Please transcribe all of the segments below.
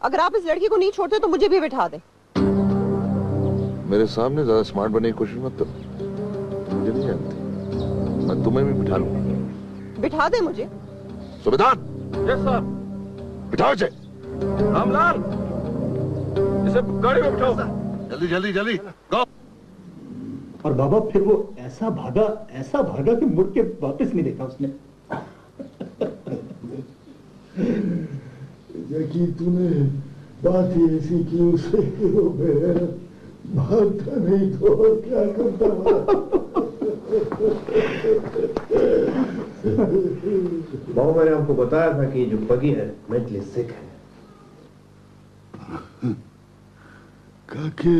अगर आप इस लड़की को नहीं छोड़ते तो मुझे भी बिठा दे। मेरे सामने ज्यादा स्मार्ट बनने की कोशिश मत करो, मुझे नहीं जानती। मैं तुम्हें भी बिठा लूंगा। बिठा दे मुझे। सुबेदार। Yes sir. बिठाओ इसे। रामलाल, इसे गाड़ी में बिठाओ। जल्दी जल्दी जल्दी गो। और बाबा फिर वो ऐसा भागा कि मुड़ के वापस नहीं देखा उसने। जबकि तूने बात ही ऐसी की उसे कि वो भागता नहीं तो और क्या करता। बाबा मैंने आपको बताया था कि जो बगी है मेंटली सिक है। काके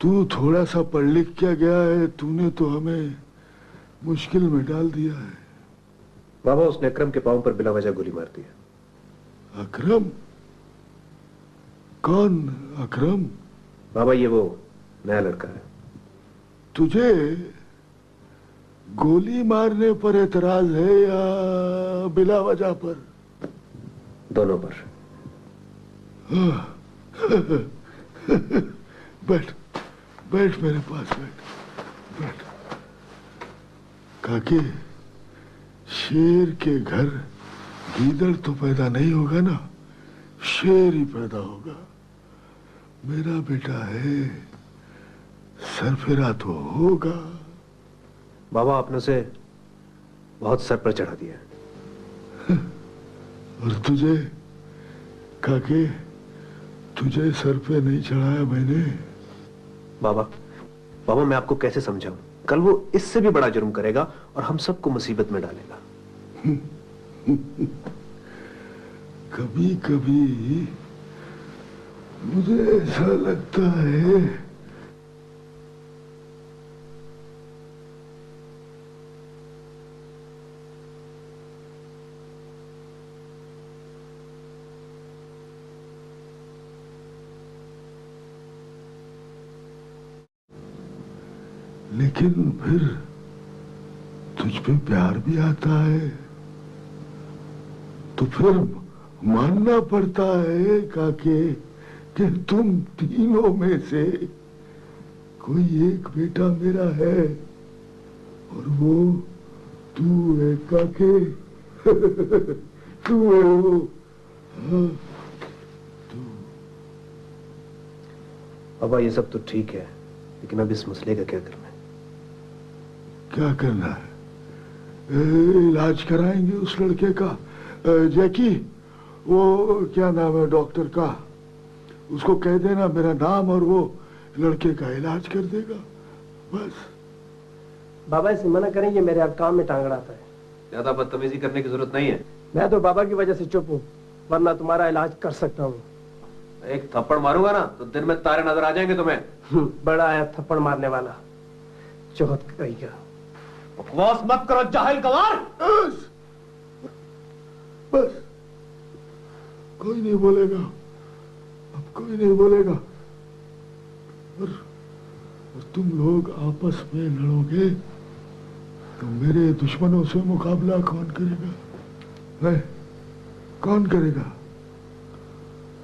तू थोड़ा सा पढ़ लिख क्या गया है, तूने तो हमें मुश्किल में डाल दिया है। बाबा उसने अकरम के पांव पर बिला वजह गोली मार दी है। अकरम? कौन अकरम? बाबा ये वो नया लड़का है। तुझे गोली मारने पर एतराज है या बिला वजह पर? दोनों पर। बैठ बैठ मेरे पास बैठ बैठ। काके शेर के घर गीदड़ तो पैदा नहीं होगा ना, शेर ही पैदा होगा। मेरा बेटा है, सरफिरा तो होगा। बाबा आपने उसे बहुत सर पर चढ़ा दिया है। और तुझे काके, तुझे सर पे नहीं चढ़ाया मैंने। बाबा मैं आपको कैसे समझाऊं? कल वो इससे भी बड़ा जुर्म करेगा और हम सबको मुसीबत में डालेगा। कभी कभी मुझे ऐसा लगता है लेकिन फिर तुझ पे प्यार भी आता है तो फिर मानना पड़ता है काके कि तुम तीनों में से कोई एक बेटा मेरा है और वो तू है काके। तू है वो। हाँ, तू। बाबा ये सब तो ठीक है, लेकिन अब इस मसले का क्या करना है? क्या करना है? इलाज कराएंगे उस लड़के का। जैकी, वो क्या नाम है डॉक्टर का, उसको कह देना मेरा नाम और वो लड़के का इलाज कर देगा बस। बाबा इसे मना करेंगे, मेरे आप काम में टांग अड़ाता है। ज्यादा बदतमीजी करने की जरूरत नहीं है। मैं तो बाबा की वजह से चुप हूँ, वरना तुम्हारा इलाज कर सकता हूँ। एक थप्पड़ मारूंगा ना तो दिन में तारे नजर आ जाएंगे तुम्हें। बड़ा है थप्पड़ मारने वाला, चौथ करेगा। बकवास मत करो जाहिल गवार। बस बस, कोई नहीं बोलेगा, अब कोई नहीं बोलेगा। और तुम लोग आपस में लड़ोगे तो मेरे दुश्मनों से मुकाबला कौन करेगा? नहीं, कौन करेगा?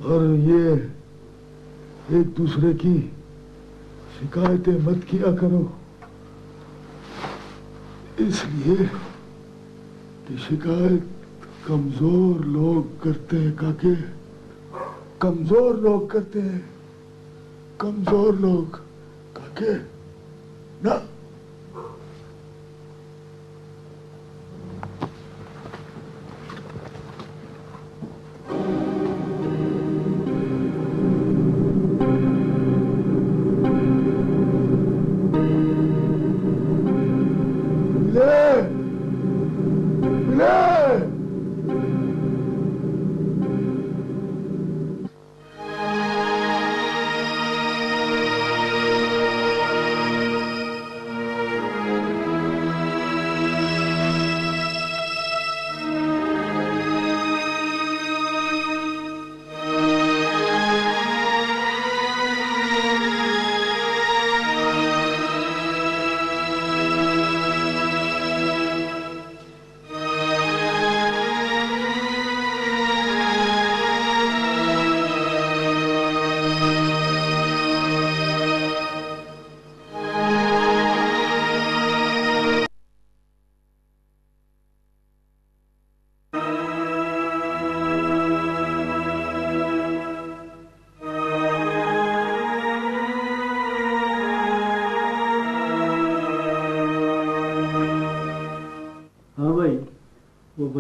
और ये एक दूसरे की शिकायतें मत किया करो, इसलिए कि शिकायत कमजोर लोग करते हैं काके, कमजोर लोग करते हैं, कमजोर लोग काके ना।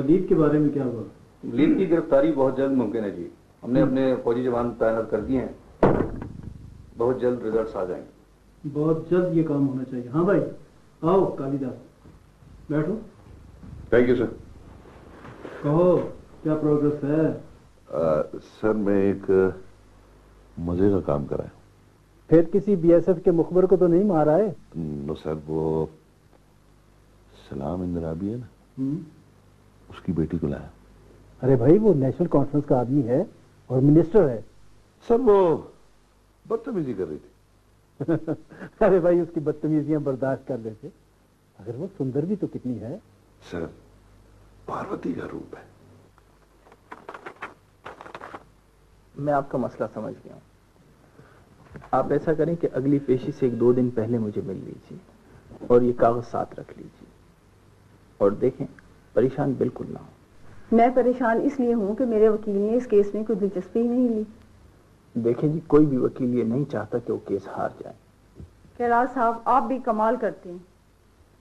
वलीद के बारे में क्या हुआ? वलीद की गिरफ्तारी बहुत जल्द मुमकिन है जी। हमने अपने फौजी जवान तैनात कर दिए हैं, बहुत जल्द रिजल्ट्स आ जाएंगे। बहुत जल्द ये काम होना चाहिए। हाँ भाई, आओ कालिदास, बैठो। Thank you sir. कहो क्या प्रोग्रेस है? सर मैं एक मजे का काम कराया। फिर किसी बीएसएफ के मुखबर को तो नहीं मारा है? नो सर, वो सलाम इंदिराबी है ना, उसकी बेटी को लाया। अरे भाई, वो नेशनल कॉन्फ्रेंस का आदमी है और मिनिस्टर है। सर वो बदतमीजी कर रही थी। अरे भाई, उसकी बदतमीजियां बर्दाश्त कर लेते, अगर वो सुंदर भी तो कितनी है। सर पार्वती का रूप है। मैं आपका मसला समझ गया हूं। आप ऐसा करें कि अगली पेशी से 1-2 दिन पहले मुझे मिल लीजिए और ये कागज साथ रख लीजिए, और देखें परेशान बिल्कुल ना हो। मैं परेशान इसलिए हूँ कि मेरे वकील ने इस केस में कोई दिलचस्पी ही नहीं ली। देखें जी, कोई भी वकील ये नहीं चाहता कि वो केस हार जाए। कैलाश साहब, आप भी कमाल करते हैं।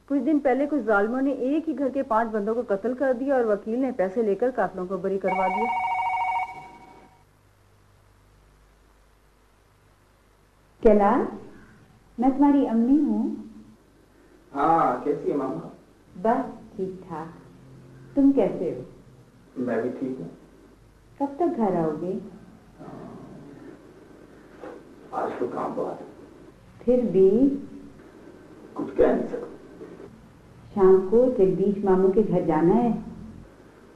कुछ दिन पहले कुछ जालिमों ने एक ही घर के 5 बंदों को कत्ल कर दिया और वकील ने पैसे लेकर कातलों को बरी करवा दिया। कैलाश, मैं तुम्हारी अम्मी हूँ। हाँ, कैसी है मामा? बस ठीक ठाक। तुम कैसे हो? मैं भी ठीक हूँ। कब तक घर आओगे? आज तो काम बहुत है। फिर भी कुछ कह नहीं सकता। शाम को जगदीश मामू के घर जाना है।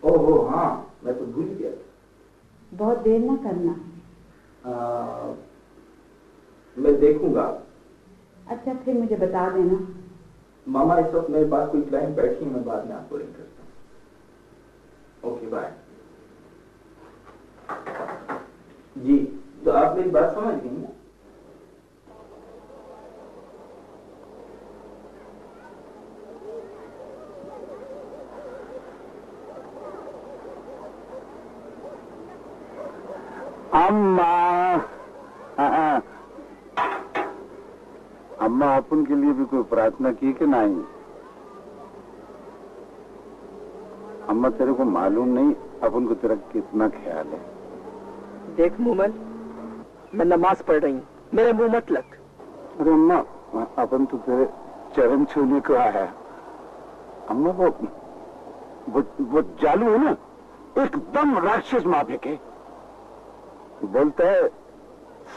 ओहो हाँ, मैं तो भूल गया था। बहुत देर ना करना। मैं देखूंगा। अच्छा, फिर मुझे बता देना। मामा, इस वक्त मेरे पास कोई क्लाइंट बैठी है, मैं बाद में आपको रिंग करता हूँ। Okay bye. जी, तो आप मेरी बात समझ गई ना? अम्मा अपन के लिए भी कोई प्रार्थना की कि नहीं? अम्मा, तेरे को मालूम नहीं अपन को तेरा कितना ख्याल है। देख मोमन, मैं नमाज पढ़ रही हूँ, मेरे मुंह मत लग। अरे अम्मा, अपन तो तेरे चरण छूने को आया। अम्मा, वो जालू है ना, एकदम राक्षस माफे के। बोलता है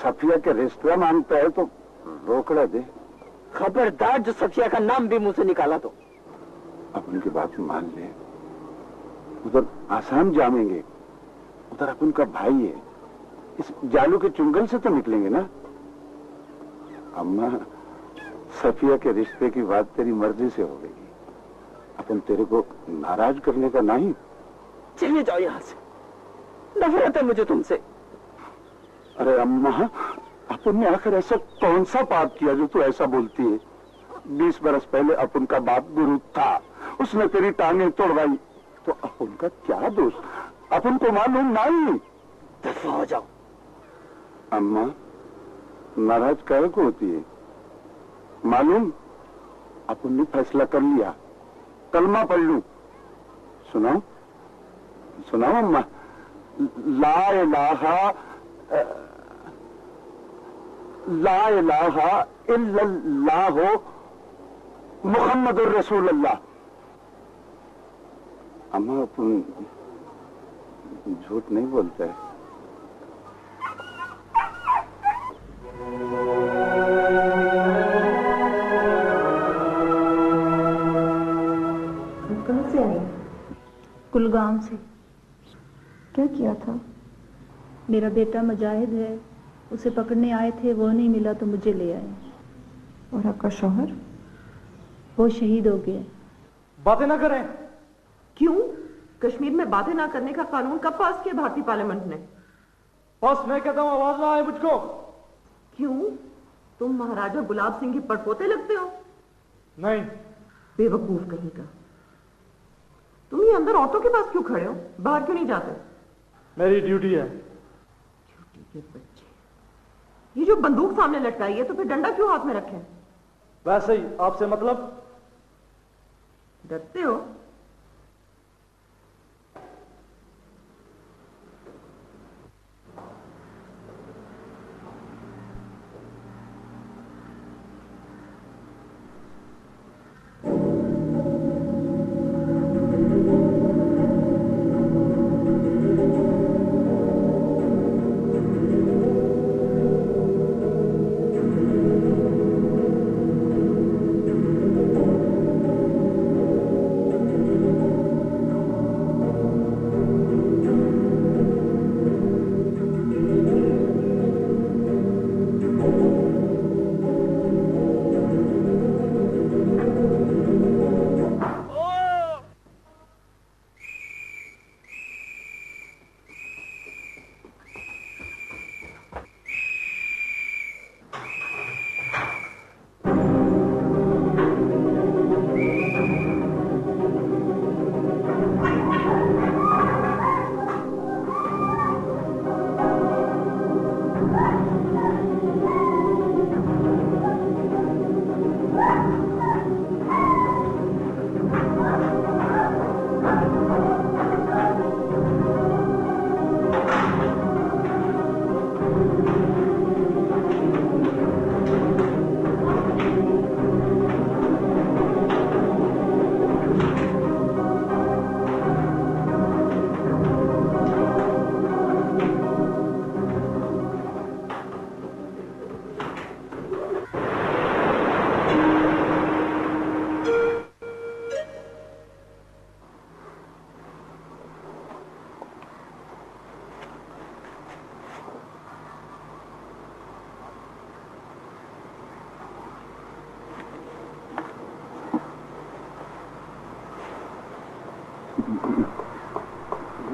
सफिया के रिश्ता मांगता है तो रोकड़ा दे। खबरदार, जो सफिया का नाम भी मुंह से निकाला तो। अपन की बात मान ले। उधर आसाम जामेंगे, उधर अपन का भाई है, इस जालू के चुंगल से तो निकलेंगे ना। अम्मा, सफिया के रिश्ते की बात तेरी मर्जी से हो गई, अपन तेरे को नाराज करने का नहीं। चलिए जाओ यहाँ से, नफरत है मुझे तुमसे। अरे अम्मा, अपन ने आखिर ऐसा कौन सा पाप किया जो तू ऐसा बोलती है? 20 बरस पहले अपन का बाप गुरु था, उसने तेरी टांगें तोड़वाई, तो अपन का क्या दोष? अपन को मालूम नहीं। दफा हो जाओ। अम्मा, नाराज काहे को होती है? मालूम, अपन ने फैसला कर लिया, कलमा पढ़ लूं। सुनाओ सुनाओ अम्मा। ला इलाहा इल्लल्लाह मुहम्मदुर रसूलुल्लाह। अम्मा, अपन झूठ नहीं बोलता है। कहाँ से आए? कुलगाम से। क्या किया था? मेरा बेटा मुजाहिद है, उसे पकड़ने आए थे, वो नहीं मिला तो मुझे ले आए। और आपका शौहर? वो शहीद हो गए। बातें ना करें। क्यों? कश्मीर में बातें ना करने का कानून कब पास किया भारतीय पार्लियामेंट ने? बस मैं कहता हूँ आवाज ना आए मुझको। क्यों? तुम महाराजा गुलाब सिंह के पड़पोते लगते हो? नहीं। बेवकूफ कहीं का। तुम ये अंदर ऑटो के पास क्यों खड़े हो? बाहर क्यों नहीं जाते? मेरी ड्यूटी है। ड्यूटी के बच्चे। ये जो बंदूक सामने लटकाई है, तो फिर डंडा क्यों हाथ में रखे? वैसे ही, आपसे मतलब? डरते हो?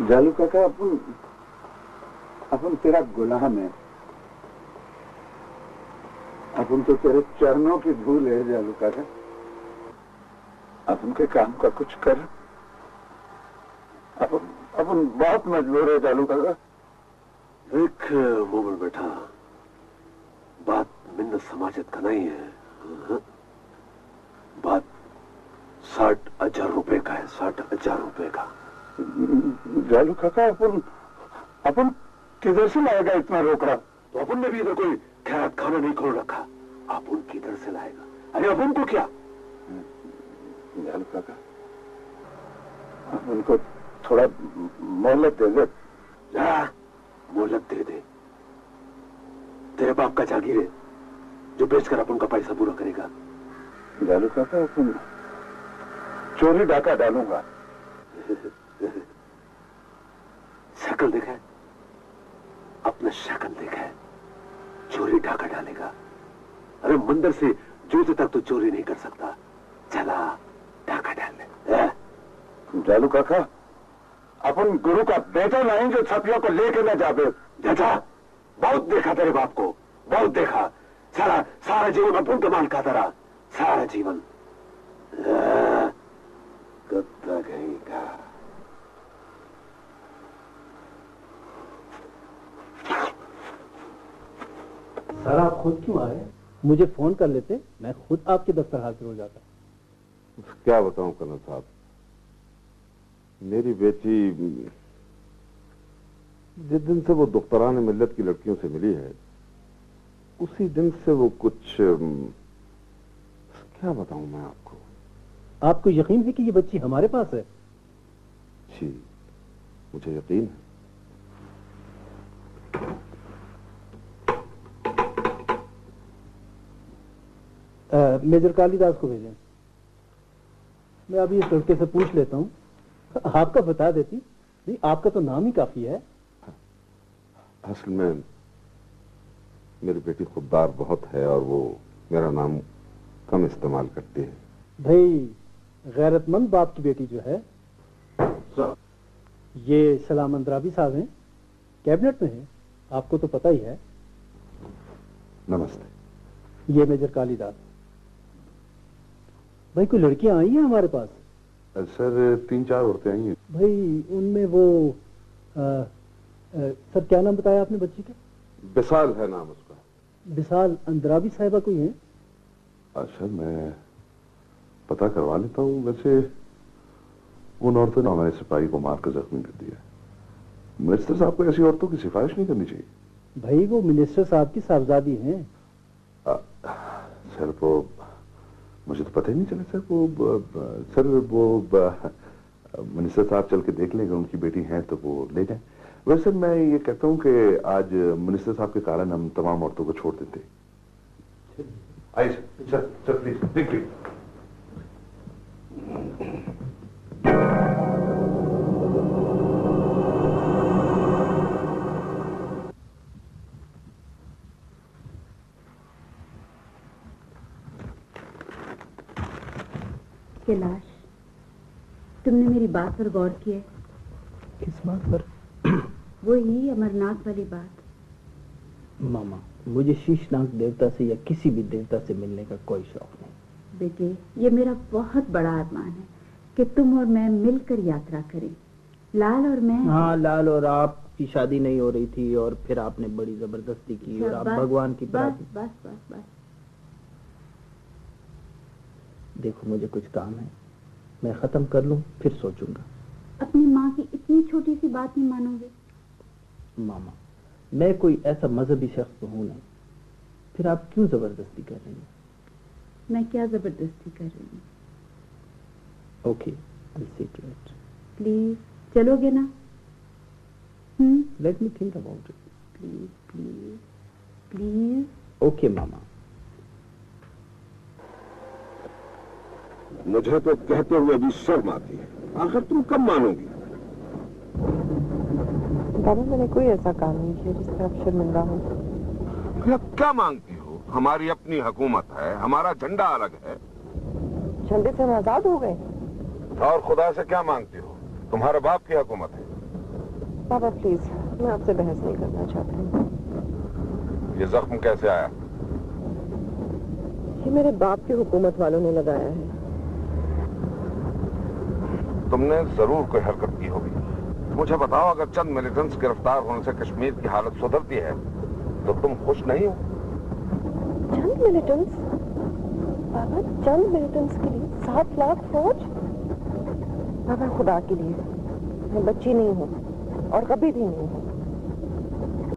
जालू काका अपन तेरा गुलाम है। अपन तो तेरे चरणों की धूल है जालू काका। अपन के काम का कुछ कर। अपन बहुत मजबूर है जालू काका। देख मोमल बेटा, बात मिन्नत समाजत का नहीं है। बात 60,000 रुपए का है, 60,000 रुपए का। जालू काका अपन किधर से लाएगा इतना रोकड़ा? तो अपन ने भी इधर कोई खैरात खाना नहीं खोल रखा। अपन किधर से लाएगा? अरे अपन को क्या? जालू काका अपन को थोड़ा मोहलत दे दे। मोहलत दे दे। तेरे बाप का जागीर है जो बेचकर अपन का पैसा पूरा करेगा। जालू काका अपन चोरी डाका डालूंगा। शक्ल देखा है? अपना शक्ल देखा है? चोरी डाका डालेगा? अरे मंदिर से जूते तक तो चोरी नहीं कर सकता। चला डाका डाल ले। जालू काका अपन गुरु का बेटा नहीं जो छपियों को लेके न जावे। जा, बहुत देखा तेरे बाप को, बहुत देखा। सारा जीवन अपन कमाल खाता रहा, सारा जीवन। कुत्ता कहीं का। सर आप खुद क्यों आए? मुझे फोन कर लेते, मैं खुद आपके दफ्तर हाजिर हो जाता। क्या बताऊं कर्नल साहब, मेरी बेटी जिस दिन से वो दुख्तरान मिल्लत की लड़कियों से मिली है, उसी दिन से वो कुछ क्या बताऊं मैं आपको। आपको यकीन है कि ये बच्ची हमारे पास है? जी मुझे यकीन है। मेजर कालीदास को भेजें। मैं अभी इस लड़के से पूछ लेता हूँ, आपका बता देती। नहीं, आपका तो नाम ही काफी है। असल में मेरी बेटी खुददार बहुत है और वो मेरा नाम कम इस्तेमाल करती है। भाई गैरतमंद बाप की बेटी जो है, ये सलाम अंद्राबी साहब हैं, कैबिनेट में है, आपको तो पता ही है। नमस्ते। ये मेजर कालीदास। भाई कोई लड़कियां आई हैं हमारे पास? सर 3-4 औरतें आई हैं। भाई उनमें वो सर क्या नाम बताया आपने बच्ची का? बिसाल है नाम उसका। बिसाल अंद्राबी साहिबा कोई है? अच्छा मैं पता करवा लेता हूँ। वैसे उन औरतों ने हमारे सिपाही को मारकर जख्मी कर दिया। मिनिस्टर साहब को ऐसी औरतों की सिफारिश नहीं करनी चाहिए। भाई वो मिनिस्टर साहब की साहबजादी हैं। सर वो मुझे तो पता ही नहीं चला सर। सर वो मिनिस्टर साहब चल के देख लेंगे, उनकी बेटी है तो वो ले जाए। वैसे मैं ये कहता हूँ कि आज मिनिस्टर साहब के कारण हम तमाम औरतों को छोड़ देते। आइए sir, sir please please. Kailash, तुमने मेरी बात पर गौर किया? किस बात पर? वो ही अमरनाथ वाली बात। मामा, मुझे शीशनाग देवता से या किसी भी देवता से मिलने का कोई शौक नहीं। बेटे, ये मेरा बहुत बड़ा अरमान है कि तुम और मैं मिलकर यात्रा करें। लाल और मैं। हाँ, लाल और आपकी शादी नहीं हो रही थी और फिर आपने बड़ी जबरदस्ती की और आप भगवान की बस बस बस बस। देखो मुझे कुछ काम है, मैं खत्म कर लूं फिर सोचूंगा। अपनी माँ की इतनी छोटी सी बात नहीं मानोगे? मामा, मैं कोई ऐसा मजहबी शख्स तो हूं नहीं, फिर आप क्यों जबरदस्ती कर रही हैं? मैं क्या जबरदस्ती कर रही हूँ? Okay, I see to it. Please चलोगे ना? Let me think about it. Please please please. Okay मामा। मुझे तो कहते हुए भी शर्म आती है। आखिर तुम कब मानोगी? बाबा, मैंने कोई ऐसा काम नहीं किया जिस पर आप शर्मिंदा हो। क्या मांगती हो? हमारी अपनी हुकूमत है, हमारा झंडा अलग है। झंडे से हम आजाद हो गए। और खुदा से क्या मांगती हो? तुम्हारे बाप की हुकूमत है। बाबा प्लीज, मैं आपसे बहस नहीं करना चाहती। ये जख्म कैसे आया? ये मेरे बाप की हुकूमत वालों ने लगाया है। तुमने जरूर कोई हरकत की होगी। मुझे बताओ, अगर चंद मिलिटेंट्स गिरफ्तार होने से कश्मीर की हालत सुधरती है तो तुम खुश नहीं हो? चंद मिलिटेंट्स? बाबा, चंद मिलिटेंट्स के लिए 7 लाख फौज? बाबा, खुदा के लिए, मैं बच्ची नहीं हूँ और कभी भी नहीं हूँ।